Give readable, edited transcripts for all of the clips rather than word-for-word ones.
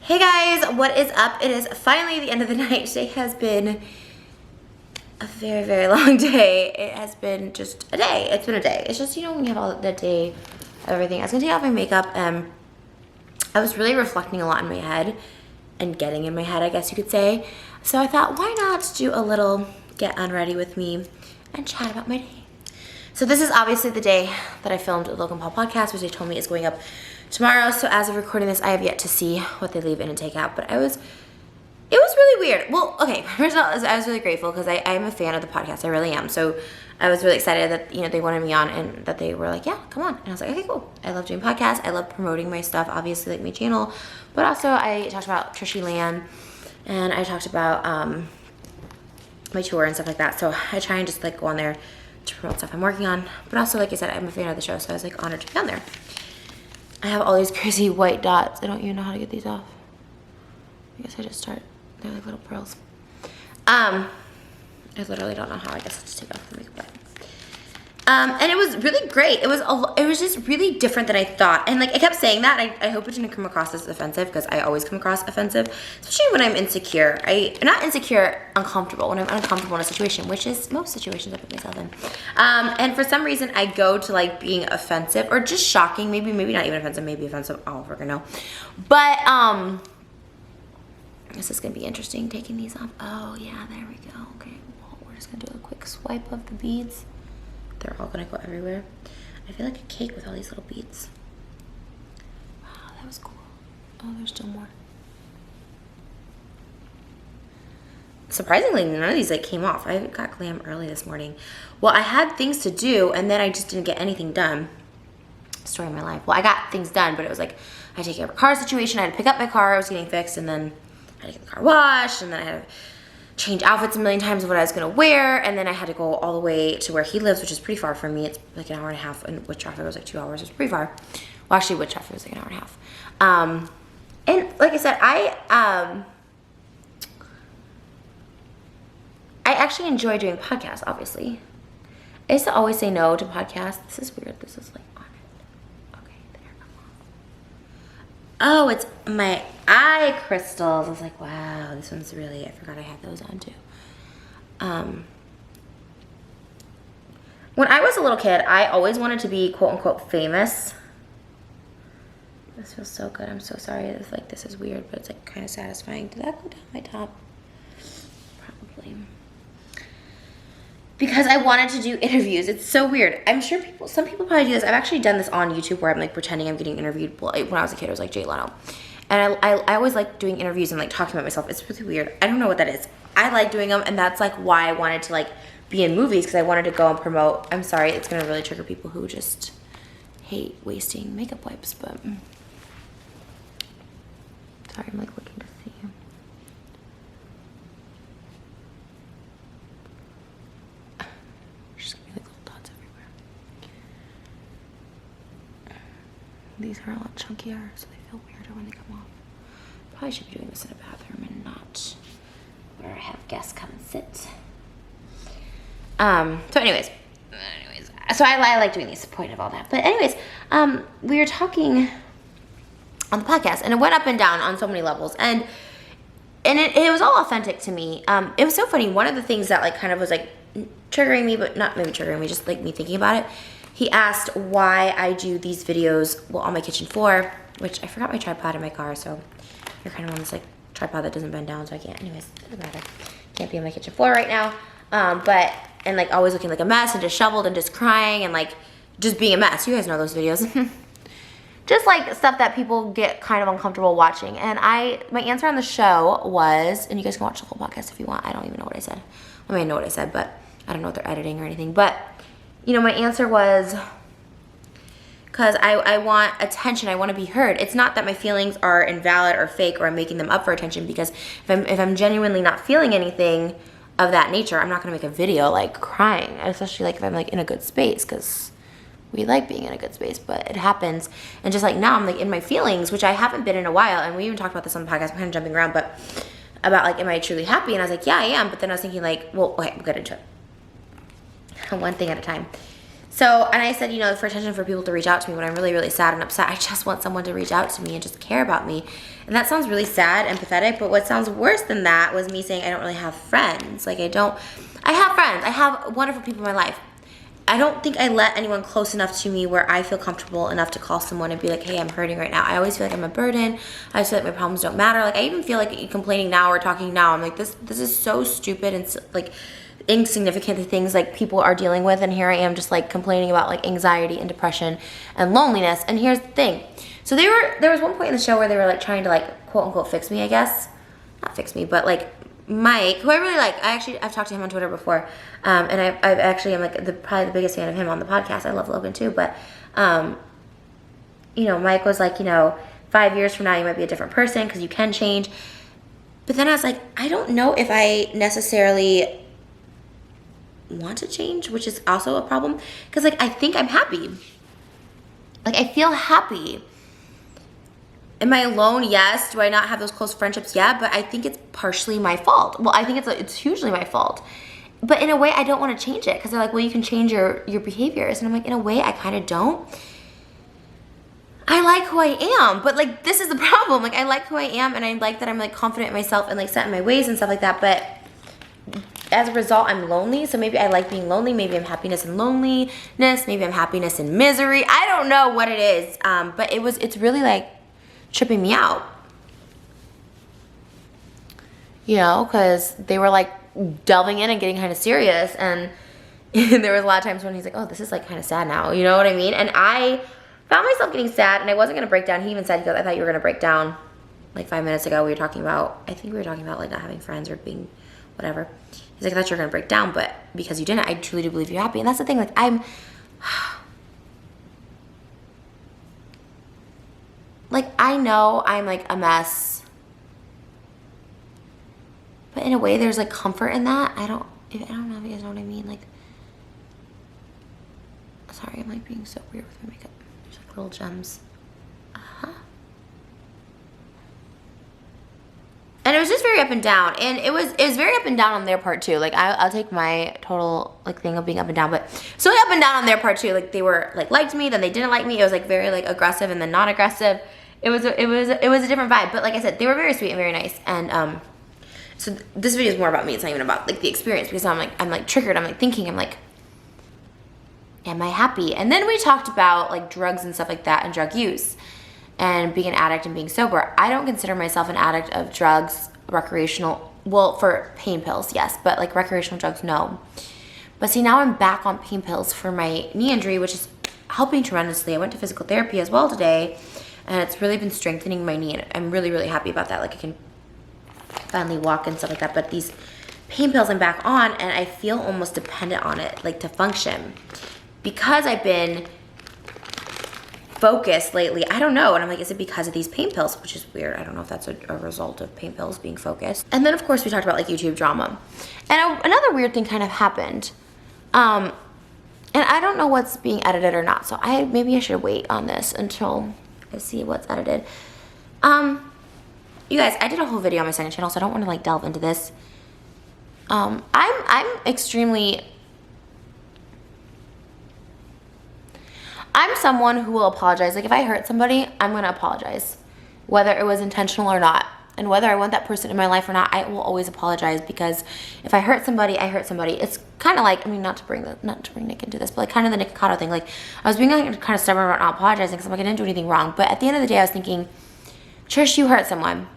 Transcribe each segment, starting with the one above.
Hey guys, what is up? It is finally the end of the night. Today has been a very, very long day. It has been just a day. It's been a day. It's just, when you have all that day of everything. I was gonna take off my makeup and I was really reflecting a lot in my head and getting in my head, I guess you could say. So I thought, why not do a little get unready with me and chat about my day. So this is obviously the day that I filmed the Logan Paul podcast, which they told me is going up tomorrow. So as of recording this, I have yet to see what they leave in and take out, but it was really weird. Well, okay, first of all, I was really grateful because I am a fan of the podcast. I really am. So I was really excited that, they wanted me on and that they were like, yeah, come on. And I was like, okay, cool. I love doing podcasts. I love promoting my stuff, obviously, like my channel. But also I talked about Trishy Land and I talked about my tour and stuff like that. So I try and just go on there to promote stuff I'm working on. But also, like I said, I'm a fan of the show. So I was honored to be on there. I have all these crazy white dots. I don't even know how to get these off. I guess I just start. They're like little pearls. I literally don't know how. I guess I'll just take off the makeup. And it was really great. It was just really different than I thought. And I kept saying that. I hope it didn't come across as offensive because I always come across offensive, especially when I'm insecure. Not insecure, uncomfortable. When I'm uncomfortable in a situation, which is most situations I put myself in. And for some reason, I go to being offensive or just shocking. Maybe not even offensive. Maybe offensive. I don't freaking know. But this is gonna be interesting. Taking these off. Oh yeah, there we go. Okay, well, we're just gonna do a quick swipe of the beads. They're all gonna go everywhere. I feel like a cake with all these little beads. Wow, that was cool. Oh, there's still more. Surprisingly, none of these came off. I got glam early this morning. Well, I had things to do and then I just didn't get anything done. Story of my life. Well, I got things done, but it was I had to take care of a car situation. I had to pick up my car. I was getting fixed and then I had to get the car washed and then I had to change outfits a million times of what I was gonna wear, and then I had to go all the way to where he lives, which is pretty far from me. It's an hour and a half, and with traffic it was 2 hours. It was pretty far. Well, actually, with traffic it was an hour and a half. And like I said, I actually enjoy doing podcasts, obviously. I used to always say no to podcasts. This is weird. This is on it. Okay, there, come on. Oh, it's my eye crystals. I was like, wow, this one's really, I forgot I had those on too. When I was a little kid, I always wanted to be quote unquote famous. This feels so good. I'm so sorry. It's this is weird, but it's kind of satisfying. Did that go down my top? Probably. Because I wanted to do interviews. It's so weird. I'm sure some people probably do this. I've actually done this on YouTube where I'm pretending I'm getting interviewed. Well, when I was a kid, it was Jay Leno. And I always like doing interviews and talking about myself. It's really weird. I don't know what that is. I like doing them, and that's why I wanted to be in movies, because I wanted to go and promote. I'm sorry, it's gonna really trigger people who just hate wasting makeup wipes, but sorry, I'm looking to see you. There's gonna be little dots everywhere. These are a lot chunkier, so they feel weirder when they come off. Probably should be doing this in a bathroom and not where I have guests come and sit. So anyways, so I like doing these, the point of all that. But anyways, we were talking on the podcast and it went up and down on so many levels, and it was all authentic to me. It was so funny. One of the things that kind of was triggering me, but not maybe triggering me, just me thinking about it. He asked why I do these videos, on my kitchen floor, which I forgot my tripod in my car, so you're kind of on this tripod that doesn't bend down, so I can't. Anyways, doesn't matter. Can't be on my kitchen floor right now. And always looking like a mess and disheveled and just crying and just being a mess. You guys know those videos. Just stuff that people get kind of uncomfortable watching. And my answer on the show was, and you guys can watch the whole podcast if you want. I don't even know what I said. I mean, I know what I said, but I don't know if they're editing or anything. But, my answer was, because I want attention. I want to be heard. It's not that my feelings are invalid or fake or I'm making them up for attention, because if I'm genuinely not feeling anything of that nature, I'm not going to make a video crying, especially if I'm in a good space, because we like being in a good space, but it happens. And just now I'm in my feelings, which I haven't been in a while, and we even talked about this on the podcast. I'm kind of jumping around, but about am I truly happy? And I was yeah, I am. But then I was thinking well, okay, we'll get into it. One thing at a time. So, and I said, you know, for attention for people to reach out to me when I'm really, really sad and upset, I just want someone to reach out to me and just care about me. And that sounds really sad and pathetic, but what sounds worse than that was me saying I don't really have friends. Like I have friends. I have wonderful people in my life. I don't think I let anyone close enough to me where I feel comfortable enough to call someone and be like, hey, I'm hurting right now. I always feel like I'm a burden. I always feel like my problems don't matter. Like I even feel like complaining now or talking now, I'm like, this is so stupid and like insignificant things like people are dealing with, and here I am just like complaining about like anxiety and depression and loneliness. And here's the thing. So there was one point in the show where they were like trying to like quote unquote fix me, I guess. Not fix me, but like Mike, who I really like. I've talked to him on Twitter before, and I've actually am like probably the biggest fan of him on the podcast. I love Logan too, but you know, Mike was like, you know, 5 years from now you might be a different person because you can change. But then I was like, I don't know if I necessarily want to change, which is also a problem because like I think I'm happy. Like I feel happy. Am I alone? Yes. Do I not have those close friendships? Yeah, but I think it's partially my fault. Well, I think it's hugely my fault. But in a way, I don't want to change it because they're like, well, you can change your behaviors. And I'm like, in a way, I kind of don't. I like who I am, but like this is the problem. Like I like who I am and I like that I'm like confident in myself and like set in my ways and stuff like that. But as a result, I'm lonely. So maybe I like being lonely. Maybe I'm happiness and loneliness. Maybe I'm happiness and misery. I don't know what it is. But it's really like tripping me out, you know, because they were like delving in and getting kind of serious, and there was a lot of times when he's like, oh, this is like kind of sad now, you know what I mean? And I found myself getting sad, and I wasn't gonna break down. He even said, he goes, I thought you were gonna break down like 5 minutes ago. We were talking about, I think we were talking about like not having friends or being whatever. He's like, I thought you were gonna break down, but because you didn't, I truly do believe you're happy. And that's the thing, like like, I know I'm, like, a mess. But in a way, there's, like, comfort in that. I don't know if you guys know what I mean. Like, sorry, I'm, like, being so weird with my makeup. There's, like, little gems. And it was just very up and down. And it was very up and down on their part, too. Like, I'll take my total, like, thing of being up and down. But so up and down on their part, too. Like, they were, like, liked me, then they didn't like me. It was, like, very, like, aggressive and then not aggressive. It was a different vibe, but like I said, they were very sweet and very nice. And so this video is more about me. It's not even about like the experience, because I'm like triggered. I'm like thinking, I'm like, am I happy? And then we talked about like drugs and stuff like that and drug use and being an addict and being sober. I don't consider myself an addict of drugs, recreational. Well, for pain pills, yes, but like recreational drugs, no. But see, now I'm back on pain pills for my knee injury, which is helping tremendously. I went to physical therapy as well today. And it's really been strengthening my knee, and I'm really, really happy about that. Like I can finally walk and stuff like that. But these pain pills I'm back on, and I feel almost dependent on it, like to function. Because I've been focused lately, I don't know. And I'm like, is it because of these pain pills? Which is weird. I don't know if that's a result of pain pills being focused. And then, of course, we talked about like YouTube drama. And another weird thing kind of happened. And I don't know what's being edited or not. So maybe I should wait on this until I see what's edited. You guys, I did a whole video on my second channel, so I don't want to like delve into this. I'm someone who will apologize. Like if I hurt somebody, I'm gonna apologize, whether it was intentional or not. And whether I want that person in my life or not, I will always apologize, because if I hurt somebody, I hurt somebody. It's kind of like, I mean, not to bring Nick into this, but like kind of the Nick Cotto thing. Like I was being like kind of stubborn about not apologizing because I'm like, I didn't do anything wrong. But at the end of the day, I was thinking, Trish, you hurt someone.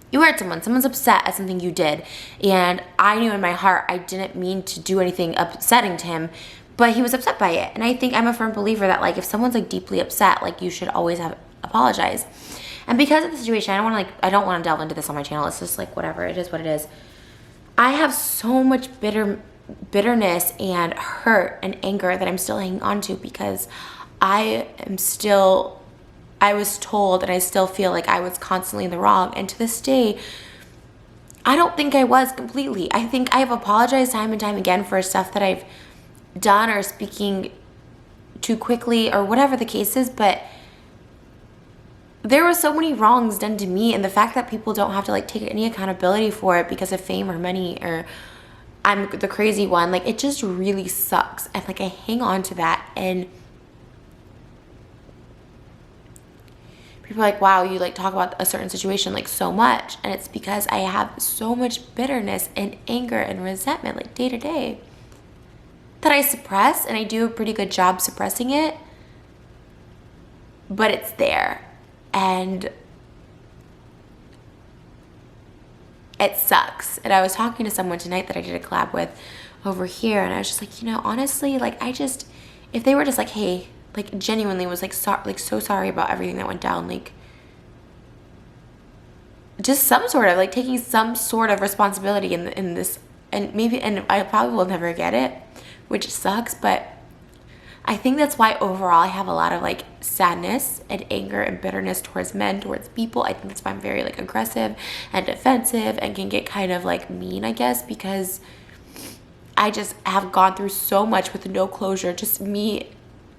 You hurt someone. Someone's upset at something you did. And I knew in my heart I didn't mean to do anything upsetting to him, but he was upset by it. And I think I'm a firm believer that like if someone's like deeply upset, like you should always apologize. And because of the situation, I don't want to delve into this on my channel. It's just like whatever. It is what it is. I have so much bitterness and hurt and anger that I'm still hanging on to, because I was told, and I still feel like I was constantly in the wrong. And to this day, I don't think I was completely. I think I've apologized time and time again for stuff that I've done or speaking too quickly or whatever the case is, but there were so many wrongs done to me, and the fact that people don't have to like take any accountability for it because of fame or money, or I'm the crazy one. Like, it just really sucks. And like, I hang on to that, and people are like, wow, you like talk about a certain situation like so much. And it's because I have so much bitterness and anger and resentment like day to day that I suppress, and I do a pretty good job suppressing it, but it's there. And it sucks. And I was talking to someone tonight that I did a collab with over here, and I was just like, honestly, like, if they were just like, hey, like, genuinely was like, so sorry about everything that went down, like, just some sort of like taking some sort of responsibility in this, and I probably will never get it, which sucks, but I think that's why overall I have a lot of like sadness and anger and bitterness towards men, towards people. I think that's why I'm very like aggressive and defensive and can get kind of like mean, I guess, because I just have gone through so much with no closure, just me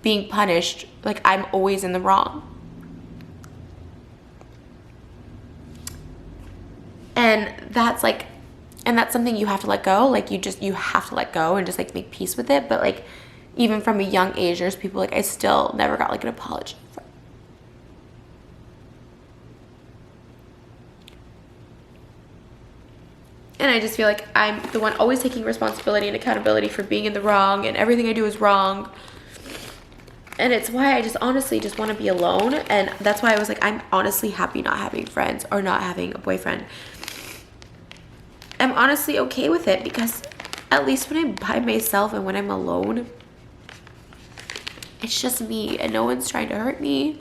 being punished. Like, I'm always in the wrong. And that's something you have to let go. Like, you have to let go and just like make peace with it. But like, even from a young age, there's people like I still never got like an apology from. And I just feel like I'm the one always taking responsibility and accountability for being in the wrong, and everything I do is wrong. And it's why I just honestly just want to be alone. And that's why I was like, I'm honestly happy not having friends or not having a boyfriend. I'm honestly okay with it, because at least when I'm by myself and when I'm alone, it's just me, and no one's trying to hurt me.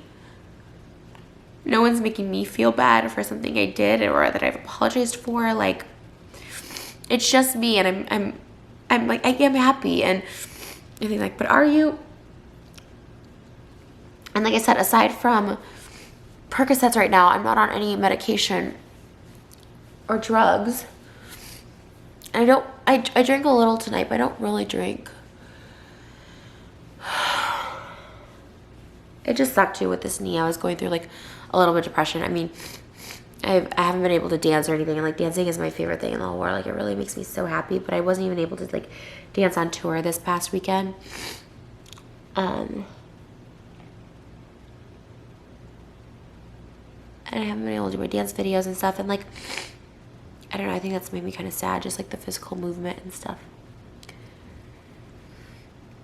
No one's making me feel bad for something I did or that I've apologized for. Like, it's just me, and I'm like, I am happy. And I think like, but are you? And like I said, aside from Percocets right now, I'm not on any medication or drugs. And I drink a little tonight, but I don't really drink. It just sucked too with this knee. I was going through like a little bit of depression. I mean, I haven't been able to dance or anything, and like dancing is my favorite thing in the whole world. Like, it really makes me so happy, but I wasn't even able to like dance on tour this past weekend. And I haven't been able to do my dance videos and stuff, and like, I don't know, I think that's made me kind of sad, just like the physical movement and stuff.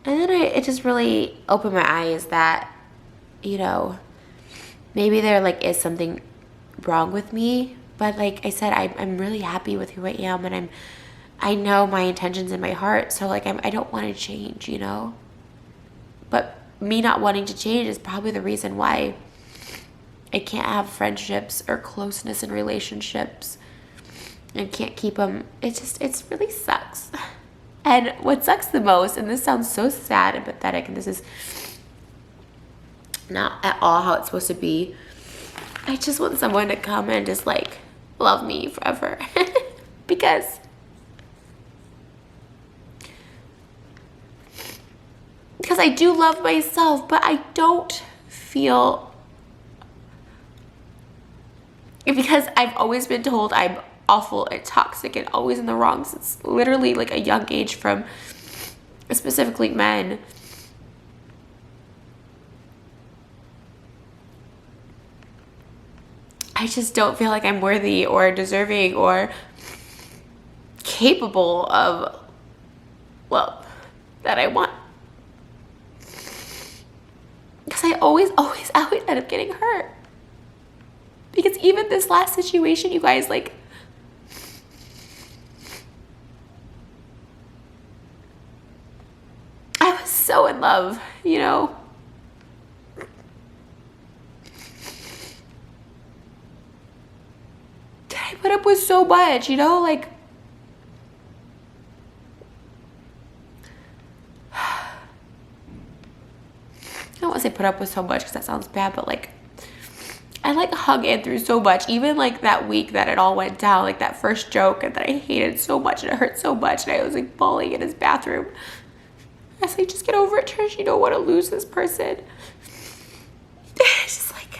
And then it just really opened my eyes that, maybe there like is something wrong with me, but like I said, I'm really happy with who I am, and I know my intentions in my heart, so like I don't want to change, but me not wanting to change is probably the reason why I can't have friendships or closeness in relationships and can't keep them. It's really sucks. And what sucks the most, and this sounds so sad and pathetic, and this is not at all how it's supposed to be, I just want someone to come and just like love me forever. because I do love myself, but I don't feel, because I've always been told I'm awful and toxic and always in the wrong since literally like a young age, from specifically men. I just don't feel like I'm worthy or deserving or capable of love that I want. Because I always end up getting hurt. Because even this last situation, you guys, like, I was so in love, I put up with so much, like, I don't want to say put up with so much because that sounds bad, but like, I like hung in through so much, even like that week that it all went down, like that first joke, and that I hated so much and it hurt so much, and I was like bawling in his bathroom. I was like, just get over it, Trish, you don't want to lose this person. It's just like,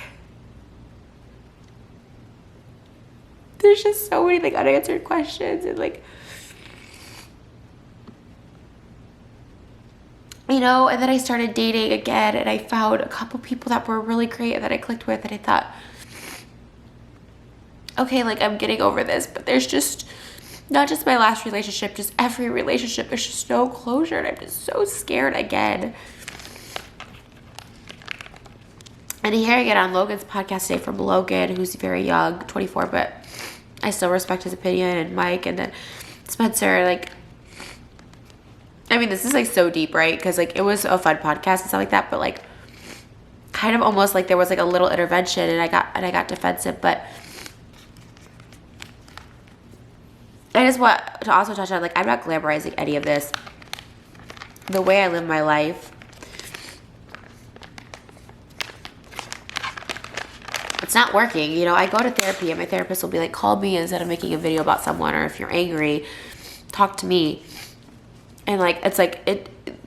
there's just so many like unanswered questions, and like, you know, and then I started dating again, and I found a couple people that were really great and that I clicked with, and I thought, okay, like, I'm getting over this, but there's just, not just my last relationship, just every relationship, there's just no closure, and I'm just so scared again. And hearing it on Logan's podcast today from Logan, who's very young, 24, but I still respect his opinion, and Mike, and then Spencer, like, I mean, this is, like, so deep, right? Because, like, it was a fun podcast and stuff like that, but, like, kind of almost like there was, like, a little intervention, and I got defensive, but I just want to also touch on, like, I'm not glamorizing any of this. The way I live my life, it's not working. You know, I go to therapy, and my therapist will be like, call me instead of making a video about someone, or if you're angry, talk to me. And, like, it's like,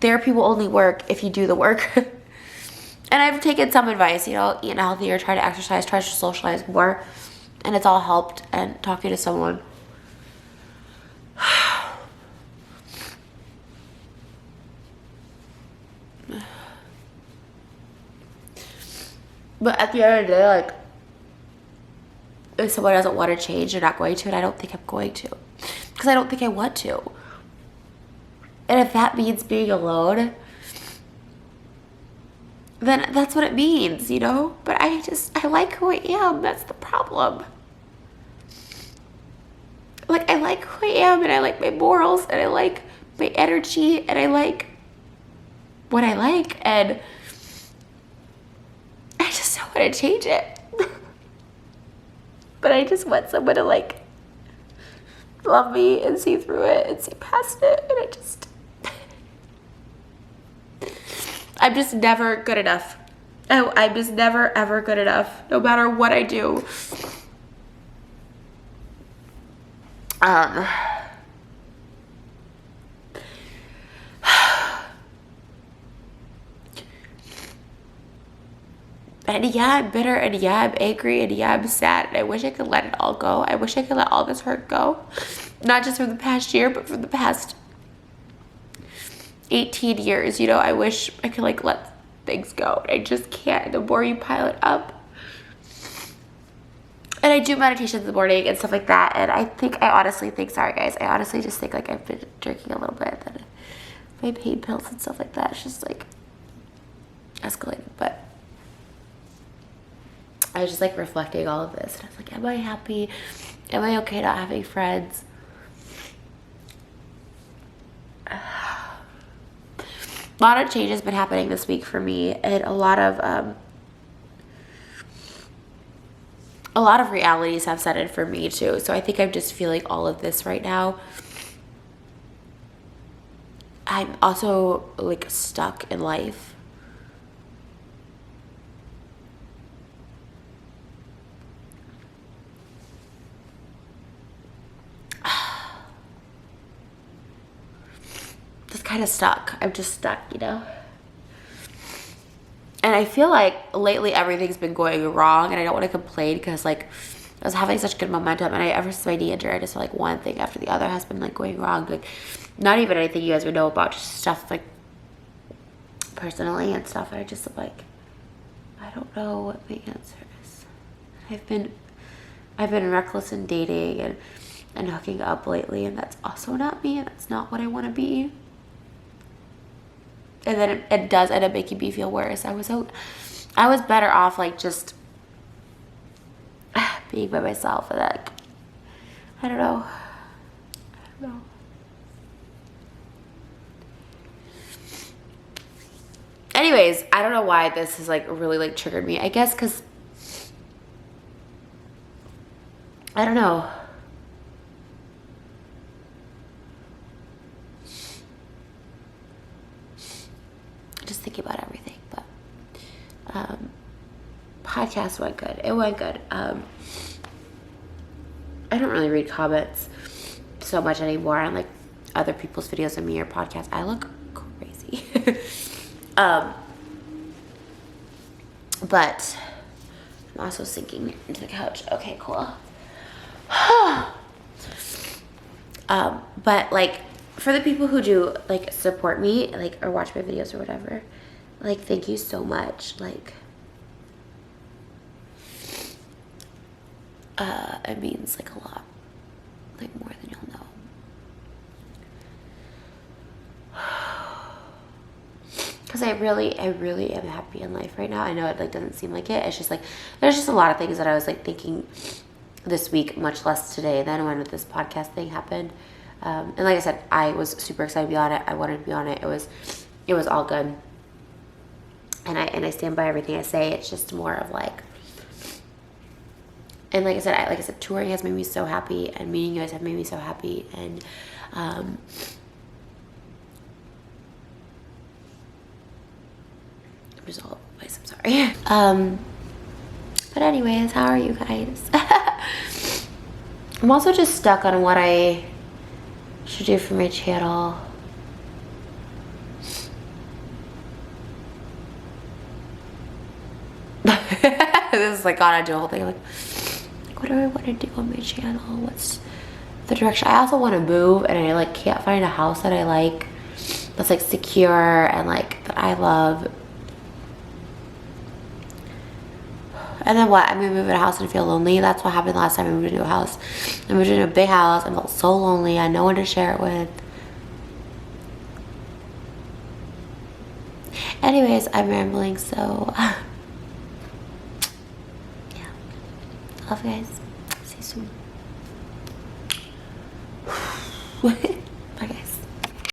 therapy will only work if you do the work. And I've taken some advice, you know, eat healthier, try to exercise, try to socialize more. And it's all helped. And talking to someone. But at the end of the day, like, if someone doesn't want to change, they're not going to, and I don't think I'm going to. Because I don't think I want to. And if that means being alone, then that's what it means, you know? But I like who I am. That's the problem. Like, I like who I am, and I like my morals, and I like my energy, and I like what I like, and I just don't want to change it. But I just want someone to, like, love me and see through it and see past it, and I'm just never good enough. I'm just never, ever good enough, no matter what I do. And yeah, I'm bitter, and yeah, I'm angry, and yeah, I'm sad, and I wish I could let it all go. I wish I could let all this hurt go. Not just from the past year, but from the past 18 years, you know, I wish I could, like, let things go. I just can't. The more you pile it up. And I do meditation in the morning and stuff like that, and I honestly think, sorry guys, I honestly just think, like, I've been drinking a little bit, and my pain pills and stuff like that, it's just, like, escalating, but I was just, like, reflecting all of this, and I was like, am I happy? Am I okay not having friends? A lot of change has been happening this week for me, and a lot of realities have set in for me too. So I think I'm just feeling all of this right now. I'm also, like, stuck in life. Just kind of stuck. I'm just stuck, you know? And I feel like lately everything's been going wrong, and I don't want to complain because, like, I was having such good momentum, and ever since my knee injury, I just feel like one thing after the other has been, like, going wrong. Like, not even anything you guys would know about, just stuff, like, personally and stuff. And I just, like, I don't know what the answer is. I've been reckless in dating and hooking up lately, and that's also not me, and that's not what I want to be. And then it does end up making me feel worse. I was better off, like, just being by myself, and, like, I don't know. Anyways, I don't know why this has, like, really, like, triggered me. I guess because, I don't know. Just thinking about everything, but podcast went good. It went good. I don't really read comments so much anymore on, like, other people's videos of me or podcasts. I look crazy. But I'm also sinking into the couch. Okay, cool. But, like, for the people who do like support me, like, or watch my videos or whatever, like, thank you so much. Like, it means like a lot, like more than you'll know. Because I really am happy in life right now. I know it like doesn't seem like it. It's just like there's just a lot of things that I was like thinking this week, much less today than when this podcast thing happened. And like I said, I was super excited to be on it. I wanted to be on it. It was all good. And I stand by everything I say. It's just more of like, and like I said, touring has made me so happy, and meeting you guys have made me so happy, and I'm just all over the place. I'm sorry. But anyways, how are you guys? I'm also just stuck on what I should do for my channel. This is like, God, I do a whole thing. Like, what do I want to do on my channel? What's the direction? I also want to move, and I like can't find a house that I like, that's like secure and like that I love. And then what? I'm gonna move in a house and feel lonely. That's what happened last time I moved into a house. I moved into a big house. I felt so lonely. I had no one to share it with. Anyways, I'm rambling, so yeah. Love you guys. See you soon.